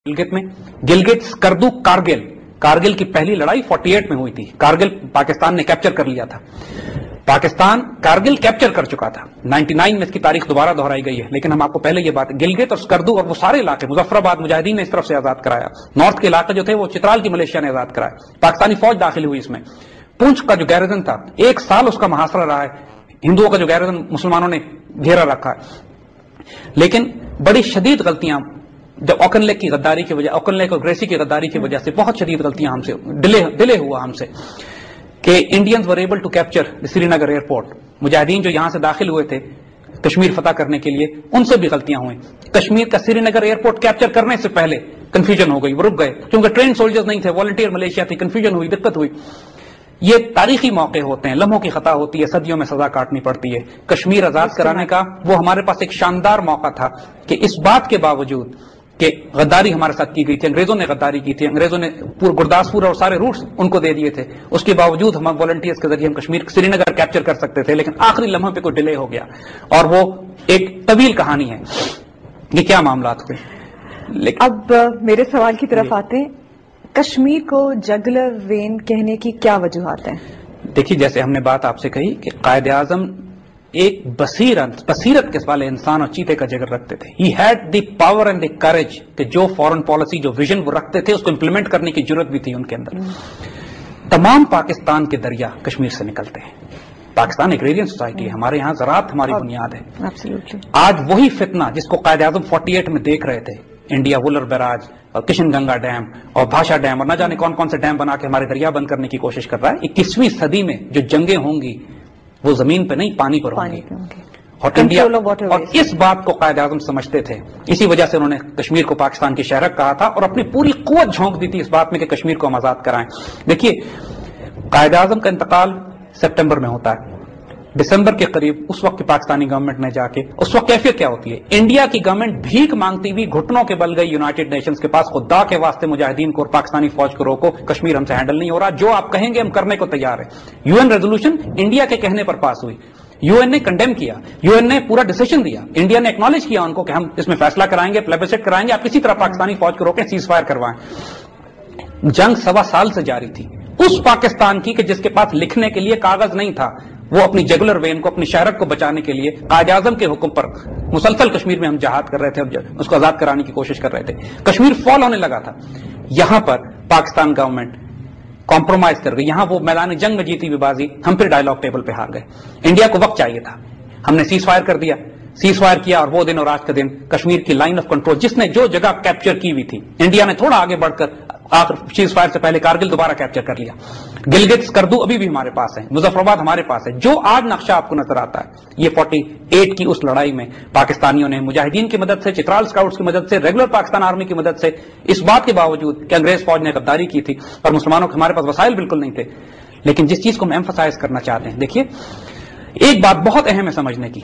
गिलगित में, गिलगित, स्कर्दू, कारगिल की पहली लड़ाई 48 में हुई थी। कारगिल पाकिस्तान ने कैप्चर कर लिया था। पाकिस्तान कारगिल कैप्चर कर चुका था। 99 में इसकी तारीख दोबारा दोहराई गई है, लेकिन हम आपको पहले ये बात, गिलगित और स्कर्दू और वो सारे इलाके, मुजफ्फराबाद मुजाहिदीन ने इस तरफ से आजाद कराया, नॉर्थ के इलाके जो थे वो चित्राल की मलेशिया ने आजाद कराया, पाकिस्तानी फौज दाखिल हुई इसमें। पूंछ का जो गैरिजन था 1 साल उसका मुहासरा रहा है, हिंदुओं का जो गैरिजन मुसलमानों ने घेरा रखा है। लेकिन बड़ी शदीद गलतियां जब ऑकनलेक की गद्दारी की वजह, ऑकनलेक और ग्रेसी की गद्दारी की वजह से बहुत शदीद गलतियां हमसे डिले हुआ हमसे कि Indians were able to capture Srinagar airport. मुजाहिदीन जो यहां से दाखिल हुए थे कश्मीर फतह करने के लिए, उनसे भी गलतियां हुई। कश्मीर का श्रीनगर एयरपोर्ट कैप्चर करने से पहले कंफ्यूजन हो गई, वो रुक गए क्योंकि ट्रेन सोल्जर्स नहीं थे, वॉलंटियर मलेशिया थी, कंफ्यूजन हुई, दिक्कत हुई। ये तारीखी मौके होते हैं, लम्हों की खता होती है, सदियों में सजा काटनी पड़ती है। कश्मीर आजाद कराने का वो हमारे पास एक शानदार मौका था कि इस बात के बावजूद कि गद्दारी हमारे साथ की गई थी, अंग्रेजों ने गद्दारी की थी, अंग्रेजों ने पूरे गुरदासपुर और सारे रूट्स उनको दे दिए थे, उसके बावजूद हम वॉलंटियर्स के जरिए हम कश्मीर श्रीनगर कैप्चर कर सकते थे, लेकिन आखिरी लम्हे पे कोई डिले हो गया और वो एक तवील कहानी है। ये क्या मामला हुए। अब मेरे सवाल की तरफ आते हैं, कश्मीर को जगलर वेन कहने की क्या वजूहात हैं? देखिए, जैसे हमने बात आपसे कही कि कायद आजम एक बसीरत के वाले इंसान और चीते का जिगर रखते थे। He had the power and the courage कि जो फॉरेन पॉलिसी, जो विजन वो रखते थे, उसको इंप्लीमेंट करने की जरूरत भी थी उनके अंदर। तमाम पाकिस्तान के दरिया कश्मीर से निकलते हैं। पाकिस्तान एग्रेरियन सोसाइटी है, हमारे यहाँ ज़राअत हमारी बुनियाद है। आज वही फितना जिसको कायद आजम 48 में देख रहे थे, इंडिया वुलर बैराज और किशन गंगा डैम और भाषा डैम और न जाने कौन कौन से डैम बना के हमारे दरिया बंद करने की कोशिश कर रहा है। 21वीं सदी में जो जंगें होंगी वो जमीन पे नहीं, पानी पर होंगी। और इंडिया, और इस बात को कायद आजम समझते थे, इसी वजह से उन्होंने कश्मीर को पाकिस्तान की शहरक कहा था और अपनी पूरी कुव्वत झोंक दी थी इस बात में कि कश्मीर को हम आजाद कराएं। देखिए, कायद आजम का इंतकाल सितंबर में होता है, दिसंबर के करीब उस वक्त की पाकिस्तानी गवर्नमेंट ने जाके, उस वक्त कैफियत क्या होती है, इंडिया की गवर्नमेंट भीख मांगती हुई घुटनों के बल गई यूनाइटेड नेशंस के पास, खुदा के वास्ते मुजाहिदीन को और पाकिस्तानी फौज को रोको, कश्मीर हमसे हैंडल नहीं हो रहा, जो आप कहेंगे हम करने को तैयार है। यूएन रेजोल्यूशन इंडिया के कहने पर पास हुई, यूएन ने कंडेम किया, यूएन ने पूरा डिसीजन दिया, इंडिया ने एक्नॉलेज किया उनको कि हम इसमें फैसला कराएंगे, प्लेबिसिट कराएंगे, आप किसी तरह पाकिस्तानी फौज को रोकें, सीज फायर करवाएं। जंग 1.25 साल से जारी थी। उस पाकिस्तान की कि जिसके पास लिखने के लिए कागज नहीं था, वो अपनी जगुलर वेन को, अपनी शहरक को बचाने के लिए कायद आजम के हुक्म पर मुसलसल कश्मीर में हम जहाद कर रहे थे, उसको आजाद कराने की कोशिश कर रहे थे। कश्मीर फॉल होने लगा था। यहां पर पाकिस्तान गवर्नमेंट कॉम्प्रोमाइज कर गई, यहां वो मैदान जंग में जीती हुई बाजी, हम फिर डायलॉग टेबल पे हार गए। इंडिया को वक्त चाहिए था, हमने सीज फायर कर दिया, सीज फायर किया और वो दिन और आज का दिन कश्मीर की लाइन ऑफ कंट्रोल, जिसने जो जगह कैप्चर की हुई थी, इंडिया ने थोड़ा आगे बढ़कर आखिर सीज फायर से पहले कारगिल दोबारा कैप्चर कर लिया। गिलगित, स्कर्दू अभी भी हमारे पास है, मुजफ्फराबाद हमारे पास है। जो आज नक्शा आपको नजर आता है, ये 48 की उस लड़ाई में पाकिस्तानियों ने मुजाहिदीन की मदद से, चित्राल स्काउट्स की मदद से, रेगुलर पाकिस्तान आर्मी की मदद से, इस बात के बावजूद कि अंग्रेज फौज ने गद्दारी की थी और मुसलमानों के हमारे पास वसाइल बिल्कुल नहीं थे, लेकिन जिस चीज को हम एम्फसाइज करना चाहते हैं, देखिए एक बात बहुत अहम है समझने की,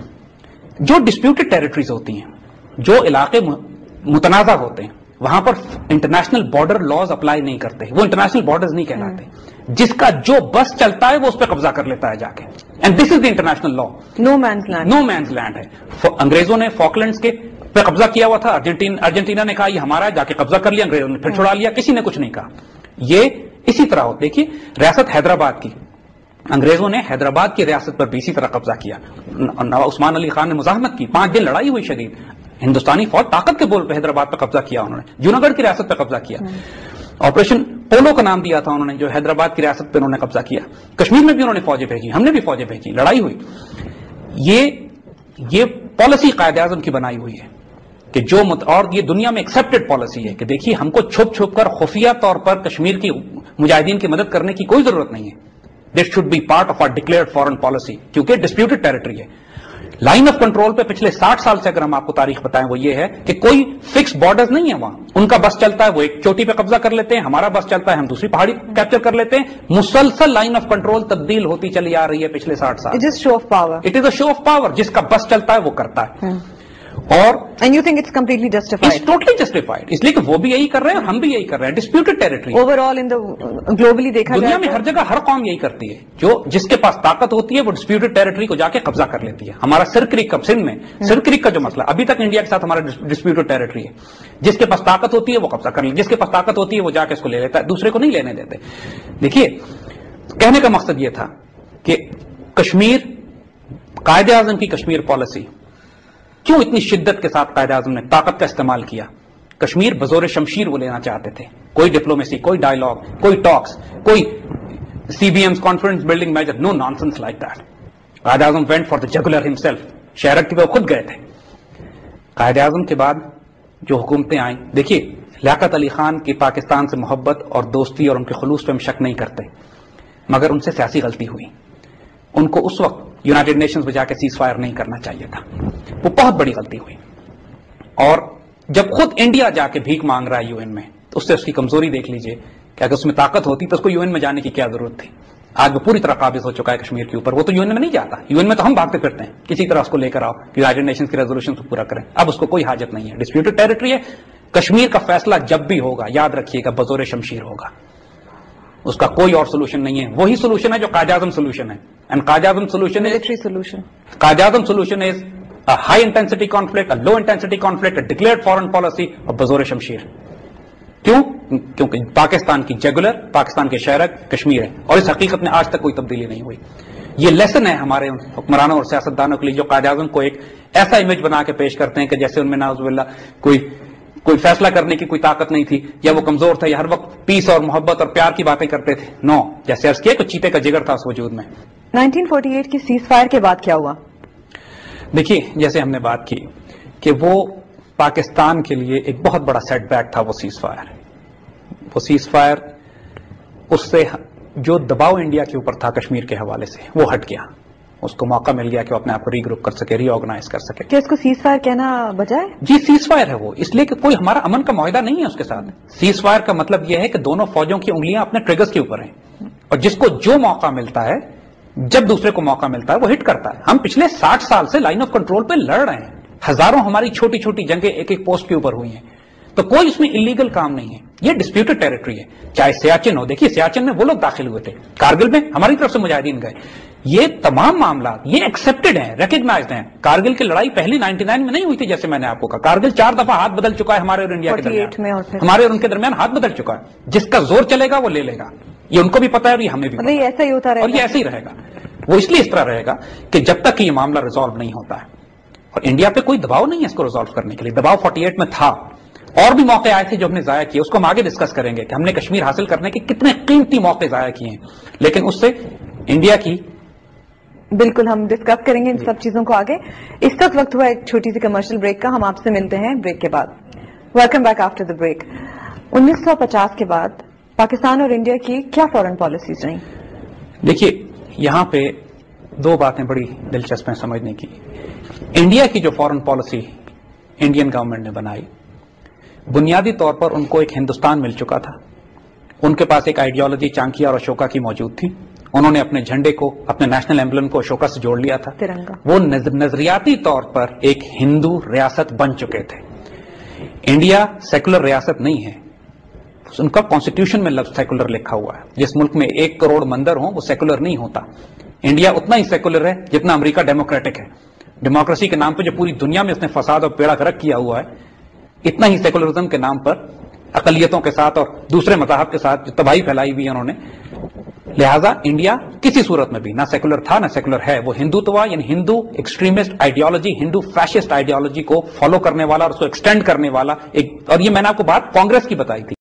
जो डिस्प्यूटेड टेरिटरीज होती हैं, जो इलाके मुतनाजा होते हैं, वहां पर इंटरनेशनल बॉर्डर लॉज अप्लाई नहीं करते, वो इंटरनेशनल बॉर्डर्स नहीं कहलाते। जिसका जो बस चलता है वो उस पर कब्जा कर लेता है जाके, and this is the international law. No man's land है। अंग्रेजों ने फॉकलैंड्स के पे कब्जा किया हुआ था, अर्जेंटीना ने कहा ये हमारा है, जाके कब्जा कर लिया, अंग्रेजों ने फिर छुड़ा लिया, किसी ने कुछ नहीं कहा। ये इसी तरह हो, देखिए रियासत हैदराबाद की, अंग्रेजों ने हैदराबाद की रियासत पर भी इसी तरह कब्जा किया। उस्मान अली खान ने मुजाहमत की, 5 दिन लड़ाई हुई शदीद, हिंदुस्तानी फौज ताकत के बोल पे हैदराबाद पर कब्जा किया उन्होंने, जूनागढ़ की रियासत पर कब्जा किया, ऑपरेशन पोलो का नाम दिया था उन्होंने, जो हैदराबाद की रियासत पर उन्होंने कब्जा किया। कश्मीर में भी उन्होंने फौजें भेजी, हमने भी फौजें भेजी, लड़ाई हुई। ये पॉलिसी कायद आजम की बनाई हुई है कि जो और ये दुनिया में एक्सेप्टेड पॉलिसी है कि देखिए हमको छुप छुप कर खुफिया तौर पर कश्मीर की मुजाहिदीन की मदद करने की कोई जरूरत नहीं है। This should be part of our declared foreign policy, क्योंकि डिस्प्यूटेड टेरिटरी है। लाइन ऑफ कंट्रोल पे पिछले 60 साल से अगर हम आपको तारीख बताएं, वो ये है कि कोई फिक्स बॉर्डर्स नहीं है वहां। उनका बस चलता है, वो एक चोटी पे कब्जा कर लेते हैं, हमारा बस चलता है, हम दूसरी पहाड़ी कैप्चर कर लेते हैं। मुसलसल लाइन ऑफ कंट्रोल तब्दील होती चली आ रही है पिछले 60 साल। It is show of power. It is a show of power. जिसका बस चलता है वो करता है। اور and you think it's completely justified? Totally justified, اس لیے کہ وہ بھی یہی کر رہے ہیں اور ہم بھی یہی کر رہے ہیں. ڈسپیوٹڈ ٹیریٹری اوور آل ان گلوبلی دیکھا دنیا جائے میں ہر جگہ ہر قوم یہی کرتی ہے. جس کے پاس طاقت ہوتی ہے وہ ڈسپیوٹڈ ٹیریٹری کو جا کے قبضہ کر لیتی ہے. ہمارا سر کریک کا سندھ میں سر کریک کا جو مسئلہ ابھی تک انڈیا کے ساتھ ہمارا ڈسپیوٹڈ ٹیریٹری ہے. جس کے پاس طاقت ہوتی ہے وہ قبضہ کر لیتا ہے، جس کے پاس طاقت ہوتی ہے وہ جا کے اس کو لے لیتا ہے، دوسرے کو نہیں لینے دیتے. دیکھیے کہنے کا مقصد یہ تھا کہ کشمیر، قائد اعظم کی کشمیر پالیسی کیوں اتنی شدت کے ساتھ قائد اعظم نے طاقت کا استعمال کیا. کشمیر بزور شمشیر وہ لینا چاہتے تھے. کوئی ڈپلومیسی، کوئی ڈائلاگ، کوئی ٹاکس، کوئی C B Ms conference building measure, no nonsense like that. Quaid Azam went for the jugular himself. شہرک کی وہ خود گئے تھے. قائد اعظم کے بعد جو حکومتیں آئیں، دیکھیے لیاقت علی خان کی پاکستان سے محبت اور دوستی اور ان کے خلوص پہ ہم شک نہیں کرتے، مگر ان سے سیاسی غلطی ہوئی. ان کو اس وقت یونائٹڈ نیشنز میں جا کے سیز فائر نہیں کرنا چاہیے تھا. وہ بہت بڑی غلطی ہوئی. اور جب خود انڈیا جا کے بھیک مانگ رہا ہے یو این میں، تو اس سے اس کی کمزوری دیکھ لیجئے کہ اگر اس میں طاقت ہوتی تو اس کو یو این میں جانے کی کیا ضرورت تھی. آج وہ پوری طرح قابض ہو چکا ہے کشمیر کے اوپر. وہ تو یو این میں نہیں جاتا. یو این میں تو ہم بھاگتے پھرتے ہیں کسی طرح اس کو لے کر آؤ، یونائٹڈ نیشنز کی ریزولوشن کو پورا کریں. اب اس کو کوئی حاجت نہیں ہے. ڈسپیوٹڈ ٹیریٹری ہے. کشمیر کا فیصلہ جب بھی ہوگا یاد رکھیے گا بزور شمشیر ہوگا. اس کا کوئی اور سولوشن نہیں ہے. وہی سولوشن ہے جو قائد اعظم سولوشن ہے. And Quaid Azam solution military solution. Quaid Azam solution is high intensity conflict, low intensity conflict, declared foreign policy اور بزور شمشیر. کیوں؟ کیونکہ پاکستان کی جگولر، پاکستان کے شہرک کشمیر ہے، اور اس حقیقت میں آج تک کوئی تبدیلی نہیں ہوئی. یہ لیسن ہے ہمارے حکمرانوں اور سیاستدانوں کے لیے جو قائد اعظم کو ایک ایسا امیج بنا کے پیش کرتے ہیں کہ جیسے ان میں نعوذ باللہ کوئی فیصلہ کرنے کی کوئی طاقت نہیں تھی، یا وہ کمزور تھا، یا ہر وقت پیس اور محبت اور پیار کی باتیں کرتے تھے. نو، جیسے عرض کیا کہ چیتے کا جگر تھا اس وجود میں. 1948 کی سیز فائر کے بعد کیا ہوا؟ دیکھیے جیسے ہم نے بات کی کہ وہ پاکستان کے لیے ایک بہت بڑا سیٹ بیک تھا وہ سیز فائر. وہ سیز فائر اس سے جو دباؤ انڈیا کے اوپر تھا کشمیر کے حوالے سے وہ ہٹ گیا. اس کو موقع مل گیا کہ وہ اپنے آپ کو ری گروپ کر سکے، ری آرگنائز کر سکے. کیا اس کو سیز فائر کہنا بجائے؟ جی سیز فائر ہے وہ، اس لیے کہ کوئی ہمارا امن کا معاہدہ نہیں ہے اس کے ساتھ. سیز فائر کا مطلب یہ ہے کہ دونوں فوجوں کی انگلیاں اپنے ٹریگرز کے اوپر ہیں، اور جس کو جو موقع ملتا ہے، جب دوسرے کو موقع ملتا ہے وہ ہٹ کرتا ہے. ہم پچھلے 60 سال سے لائن آف کنٹرول پہ لڑ رہے ہیں. ہزاروں ہماری چھوٹی چھوٹی جنگیں ایک ایک پوسٹ کے اوپر ہوئی ہیں. تو کوئی اس میں انلیگل کام نہیں ہے. یہ ڈسپیوٹڈ ٹیریٹری ہے. چاہے سیاچن ہو، دیکھیے سیاچن میں وہ لوگ داخل ہوئے تھے، کارگل میں ہماری طرف سے مجاہدین گئے. یہ تمام معاملات یہ ایکسپٹڈ ہیں، ریکگنائزڈ ہیں. کارگل کی لڑائی پہلی 99 میں نہیں ہوئی تھی، جیسے میں نے آپ کو کہا. کارگل 4 دفعہ ہاتھ بدل چکا ہے ہمارے اور انڈیا کے درمیان. ہمارے اور ان کے درمیان ہاتھ بدل چکا ہے. جس کا زور چلے گا وہ لے لے گا. یہ ان کو بھی پتا ہے اور یہ ہمیں بھی پتا ہے. ایسا ہی ہوتا رہے اور یہ ایسے ہی رہے گا. وہ اس لیے اس طرح رہے گا کہ جب تک یہ معاملہ ریزالو نہیں ہوتا ہے. اور انڈیا پہ کوئی دباؤ نہیں ہے اس کو ریزالو کرنے کے لیے. دباؤ 48 میں تھا، اور بھی موقع آئے تھے جو ہم نے ضائع کیے. اس کو ہم آگے ڈسکس کریں گے کہ ہم نے کشمیر حاصل کرنے کے کتنے قیمتی موقع ضائع کیے ہیں. لیکن اس سے انڈیا کی بالکل ہم ڈسکس کریں گے ان سب چیزوں کو آگے. اس وقت ہوا ایک چھوٹی سی کمرشل بریک کا. ہم آپ سے ملتے ہیں بریک کے بعد. Welcome back after the break. 1950 کے بعد پاکستان اور انڈیا کی کیا فورن پالیسیز رہیں؟ دیکھیے یہاں پہ 2 باتیں بڑی دلچسپ ہیں سمجھنے کی. انڈیا کی جو فورن پالیسی انڈین گورنمنٹ نے بنائی، بنیادی طور پر ان کو ایک ہندوستان مل چکا تھا. ان کے پاس ایک آئیڈیالوجی چانکیا اور اشوکا کی موجود تھی. انہوں نے اپنے جھنڈے کو، اپنے نیشنل ایمبلم کو اشوکا سے جوڑ لیا تھا. ترنگا. وہ نظریاتی طور پر ایک ہندو ریاست بن چکے تھے. انڈیا سیکولر ریاست نہیں ہے. ان کا کانسٹیٹیوشن میں لفظ سیکولر لکھا ہوا ہے. جس ملک میں 1 کروڑ مندر ہوں وہ سیکولر نہیں ہوتا. انڈیا اتنا ہی سیکولر ہے جتنا امریکہ ڈیموکریٹک ہے. ڈیموکریسی کے نام پہ جو پوری دنیا میں اس نے فساد اور بیڑا غرق کیا ہوا ہے، اتنا ہی سیکولرزم کے نام پر اقلیتوں کے ساتھ اور دوسرے مذاہب کے ساتھ جو تباہی پھیلائی ہوئی ہے انہوں نے. لہٰذا انڈیا کسی صورت میں بھی نہ سیکولر تھا نہ سیکولر ہے. وہ ہندوتوا یعنی ہندو ایکسٹریمسٹ آئیڈیالوجی، ہندو فیشسٹ آئیڈیالوجی کو فالو کرنے والا اور اس کو ایکسٹینڈ کرنے والا ایک. اور یہ میں نے آپ کو بات کانگریس کی بتائی تھی.